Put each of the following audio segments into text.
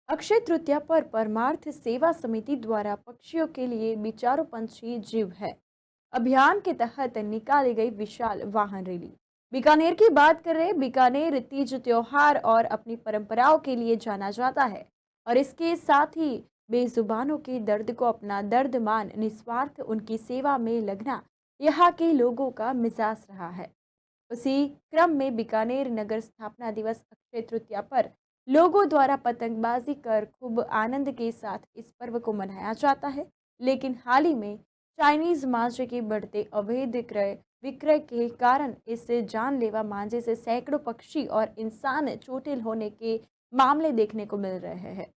अक्षय तृतीया पर परमार्थ सेवा समिति द्वारा पक्षियों के लिए विचारों पंछी जीव है अभियान के तहत निकाली गई विशाल वाहन रैली। बीकानेर की बात करें, बीकानेर तीज त्योहार और अपनी परंपराओं के लिए जाना जाता है और इसके साथ ही बेजुबानों के दर्द को अपना दर्द मान निस्वार्थ उनकी सेवा में लगना यहाँ के लोगों का मिजाज रहा है। उसी क्रम में बीकानेर नगर स्थापना दिवस अक्षय तृतीया पर लोगों द्वारा पतंगबाजी कर खूब आनंद के साथ इस पर्व को मनाया जाता है। लेकिन हाल ही में चाइनीज मांझे के बढ़ते अवैध क्रय विक्रय के कारण इस जानलेवा मांझे से सैकड़ों पक्षी और इंसान चोटिल होने के मामले देखने को मिल रहे हैं।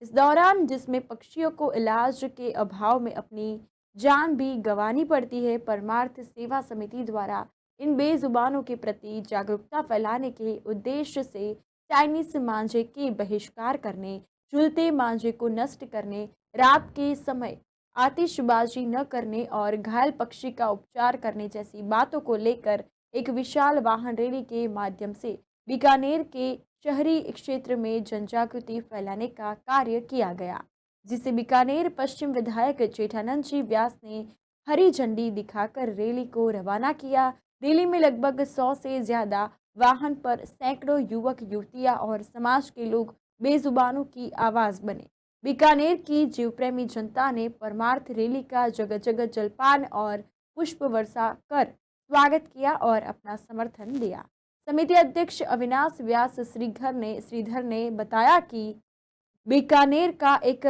इस दौरान जिसमें पक्षियों को इलाज के अभाव में अपनी जान भी गंवानी पड़ती है। परमार्थ सेवा समिति द्वारा इन बेजुबानों के प्रति जागरूकता फैलाने के उद्देश्य से चाइनीज मांझे के बहिष्कार करने, झूलते मांझे को नष्ट करने, रात के समय आतिशबाजी न करने और घायल पक्षी का उपचार करने जैसी बातों को लेकर एक विशाल वाहन रैली के माध्यम से बीकानेर के शहरी क्षेत्र में जनजागृति फैलाने का कार्य किया गया, जिसे बीकानेर पश्चिम विधायक जेठानंद जी व्यास ने हरी झंडी दिखाकर रैली को रवाना किया। रैली में लगभग 100 से ज्यादा वाहन पर सैकड़ों युवक युवतियां और समाज के लोग बेजुबानों की आवाज बने। बीकानेर की जीव प्रेमी जनता ने परमार्थ रैली का जगह जगह जलपान और पुष्प वर्षा कर स्वागत किया और अपना समर्थन दिया। समिति अध्यक्ष अविनाश व्यास श्रीधर ने बताया कि बीकानेर का एक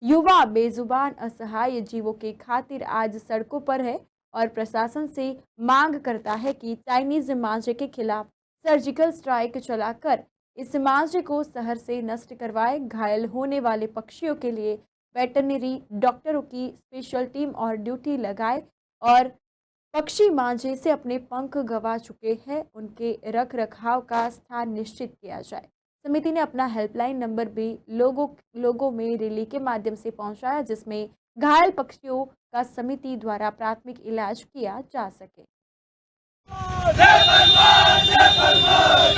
युवा बेजुबान असहाय जीवों के खातिर आज सड़कों पर है और प्रशासन से मांग करता है कि चाइनीज मांझे के खिलाफ सर्जिकल स्ट्राइक चलाकर इस मांझे को शहर से नष्ट करवाए। घायल होने वाले पक्षियों के लिए वेटरनरी डॉक्टरों की स्पेशल टीम और ड्यूटी लगाए और पक्षी मांझे से अपने पंख गंवा चुके हैं उनके रख रखाव का स्थान निश्चित किया जाए। समिति ने अपना हेल्पलाइन नंबर भी लोगों में रैली के माध्यम से पहुंचाया, जिसमें घायल पक्षियों का समिति द्वारा प्राथमिक इलाज किया जा सके। जय परमार, जय परमार,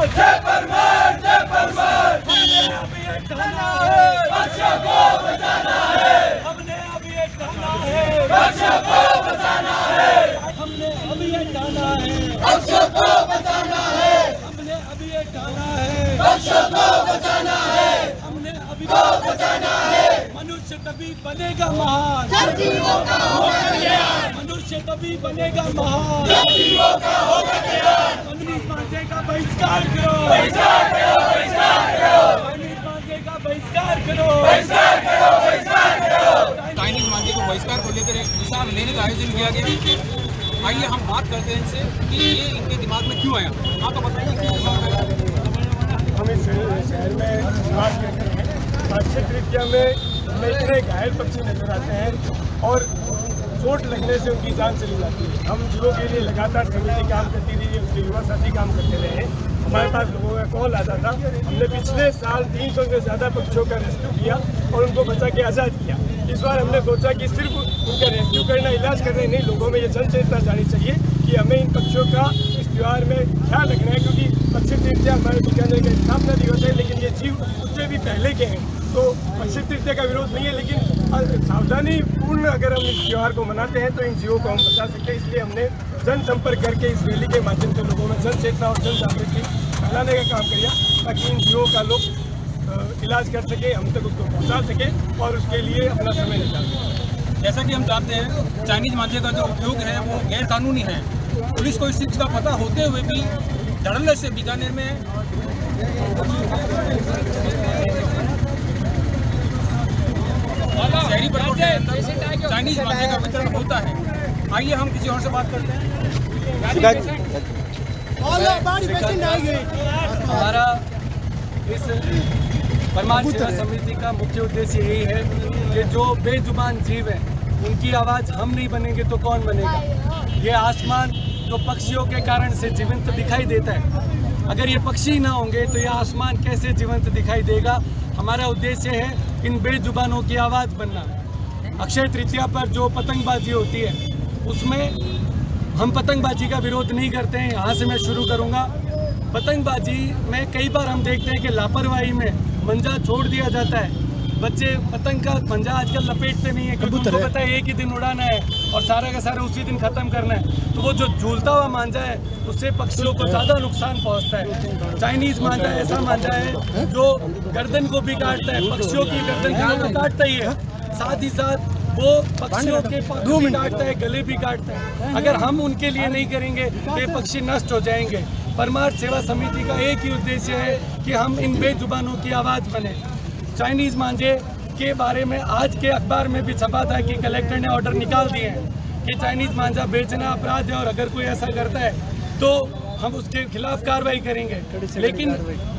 जय परमार, जय परमार। हमने अभी एक ठाना है, बच्चों को बचाना है। हमने अभी एक ठाना है, बच्चों को बचाना है। हमने अभी एक ठाना है, बच्चों को बचाना है। हमने अभी एक ठाना है, बच्चों को बचाना है। हमने अभी को बचाना है। मनुष्य तभी बनेगा महान, जीवों का होगा कल्याण। मनुष्य तभी बनेगा महान, जीवों का होगा कल्याण। चाइनीज मांझे का बहिष्कार करो, बहिष्कार करो, बहिष्कार करो। चाइनीज मांझे का बहिष्कार करो, बहिष्कार करो, बहिष्कार करो। चाइनीज मांझे को बहिष्कार को लेकर एक विशाल रैली का आयोजन किया गया। आइए हम बात करते हैं इनसे कि ये इनके दिमाग में क्यों आया। आप तो बताइए क्यों दिमाग में आया। हम इस शहर में निवास करते हैं। अक्षय तृतीया में हमें इतने घायल पक्षी नजर आते हैं और चोट लगने से उनकी जान चली जाती है। हम जीवों के लिए लगातार समिति काम करती रही है, उसके युवा साथी काम करते रहे। हमारे पास लोगों का कॉल आता था। हमने पिछले साल 300 से ज़्यादा पक्षियों का रेस्क्यू किया और उनको बचा के आज़ाद किया। इस बार हमने सोचा कि सिर्फ उनका रेस्क्यू करना, इलाज करना नहीं, लोगों में ये जन चेतना जानी चाहिए कि हमें इन पक्षियों का इस त्यौहार में ख्याल रखना है, क्योंकि अक्षय तृतीया हमारे बीकानेर का स्थापना दिवस है, लेकिन ये जीव उससे भी पहले के हैं। तो अक्षय तृतीया का विरोध नहीं है, लेकिन सावधानी पूर्ण अगर हम इस त्यौहार को मनाते हैं तो इन जीवों को हम बचा सकते हैं। इसलिए हमने जनसंपर्क करके इस रैली के माध्यम से लोगों में जन चेतना और जन जागृति फैलाने का काम किया, ताकि इन जीवों का लोग इलाज कर सके, हम तक उसको पहुंचा सके और उसके लिए अपना समय निकाल सकें। जैसा कि हम जानते हैं चाइनीज मांझे का जो उपयोग है वो गैर कानूनी है। पुलिस को इस चीज़ का पता होते हुए भी धड़ल्ले से बीकानेर में शहरी परिवहन के अंदर चाइनीज मांझे का वितरण होता है। आइए हम किसी और से बात करते हैं। हमारा इस परमार्थ सेवा समिति का मुख्य उद्देश्य यही है कि जो बेजुबान जीव हैं उनकी आवाज़ हम नहीं बनेंगे तो कौन बनेगा। ये आसमान जो पक्षियों के कारण से जीवंत दिखाई देता है, अगर ये पक्षी ना होंगे तो ये आसमान कैसे जीवंत दिखाई देगा। हमारा उद्देश्य है इन बेजुबानों की आवाज़ बनना। अक्षय तृतीया पर जो पतंगबाजी होती है उसमें हम पतंगबाजी का विरोध नहीं करते हैं। यहाँ से मैं शुरू करूँगा। पतंगबाजी में कई बार हम देखते हैं कि लापरवाही में मंजा छोड़ दिया जाता है। बच्चे पतंग का मंजा आजकल लपेटते नहीं है क्योंकि उनको पता है एक ही दिन उड़ाना है और सारा का सारा उसी दिन ख़त्म करना है। तो वो जो झूलता हुआ मांझा है उससे पक्षियों को ज़्यादा नुकसान पहुंचता है। चाइनीज़ मांझा ऐसा मांझा है जो गर्दन को भी काटता है, पक्षियों की गर्दन को काटता ही है, साथ ही साथ वो पक्षियों के पंख भी काटता है, गले भी काटता है। अगर हम उनके लिए नहीं करेंगे तो ये पक्षी नष्ट हो जाएंगे। परमार्थ सेवा समिति का एक ही उद्देश्य है कि हम इन बेजुबानों की आवाज़ बने। चाइनीज़ मांझे के बारे में आज के अखबार में भी छपा था कि कलेक्टर ने ऑर्डर निकाल दिए हैं कि चाइनीज़ मांझा बेचना अपराध है और अगर कोई ऐसा करता है तो हम उसके खिलाफ कार्रवाई करेंगे। लेकिन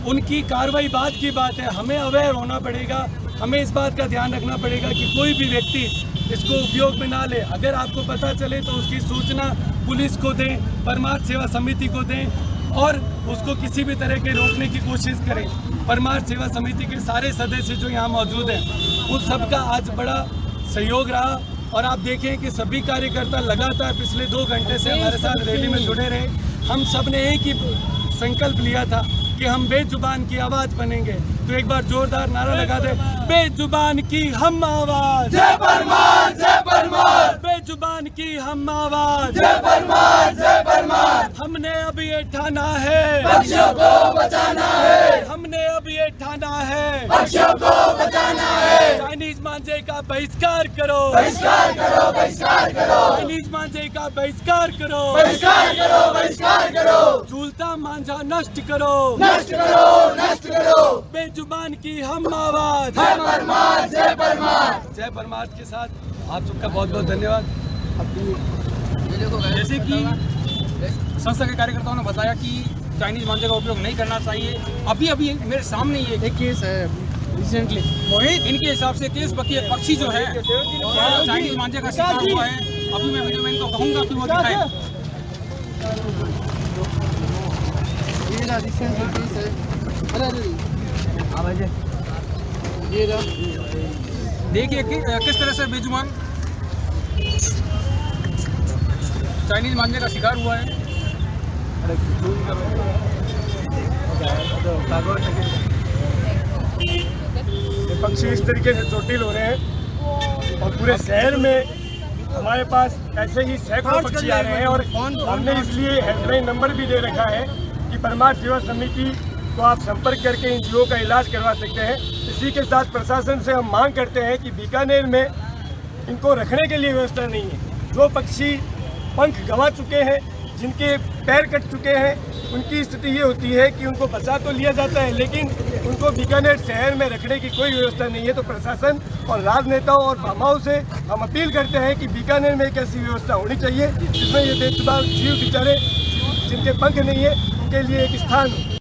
उनकी कार्रवाई बाद की बात है, हमें अवेयर होना पड़ेगा, हमें इस बात का ध्यान रखना पड़ेगा कि कोई भी व्यक्ति इसको उपयोग में ना ले। अगर आपको पता चले तो उसकी सूचना पुलिस को दें, परमार्थ सेवा समिति को दें और उसको किसी भी तरह के रोकने की कोशिश करें। परमार्थ सेवा समिति के सारे सदस्य जो यहाँ मौजूद हैं उन सबका आज बड़ा सहयोग रहा और आप देखें कि सभी कार्यकर्ता लगातार पिछले 2 घंटे से हमारे साथ रैली में जुड़े रहे। हम सब ने एक ही संकल्प लिया था कि हम बेजुबान की आवाज़ बनेंगे। तो एक बार जोरदार नारा लगा दे, बेजुबान की हम आवाज़, जय परमार, जय परमार, बेजुबान की हम आवाज़, जय परमार, जय परमार। हमने अब ये ठाना है, पक्षियों को बचाना है, हमने अब ये ठाना है, पक्षियों को बचाना है। चाइनीज मांझे का बहिष्कार करो, बहिष्कार करो, बहिष्कार करो, चाइनीज मांझे का बहिष्कार करो, बहिष्कार करो, बहिष्कार करो, झूलता मांझा नष्ट करो, नष्ट करो, नष्ट करो। बेजुबान की हम आवाज़, जय परमार, जय परमार। जय परमार्थ के साथ आप सबका बहुत बहुत धन्यवाद। जैसे कि संस्था के कार्यकर्ताओं ने बताया कि चाइनीज मांझे का उपयोग नहीं करना चाहिए। अभी मेरे सामने ये एक केस है रिसेंटली मोहित, इनके हिसाब से केस पक्षी जो है चाइनीज मांझे का शिकार हुआ है। अभी मैं वीडियो मैन को कहूँगा कि वो दिखाए। देखिए किस तरह से बेजुबान चाइनीज मांझे का शिकार हुआ है। ये पक्षी इस तरीके से चोटिल हो रहे हैं और पूरे शहर में हमारे पास ऐसे ही सैकड़ों पक्षी आ रहे हैं और हमने इसलिए हेल्पलाइन नंबर भी दे रखा है कि परमार्थ सेवा समिति को आप संपर्क करके इन जीवों का इलाज करवा सकते हैं। इसी के साथ प्रशासन से हम मांग करते हैं कि बीकानेर में इनको रखने के लिए व्यवस्था नहीं है। जो पक्षी पंख गंवा चुके हैं, जिनके पैर कट चुके हैं, उनकी स्थिति ये होती है कि उनको बचा तो लिया जाता है लेकिन उनको बीकानेर शहर में रखने की कोई व्यवस्था नहीं है। तो प्रशासन और राजनेताओं और भामाओं से हम अपील करते हैं कि बीकानेर में एक ऐसी व्यवस्था होनी चाहिए जिसमें ये बेजुबान जीव बेचारे जिनके पंख नहीं है उनके लिए एक स्थान हो।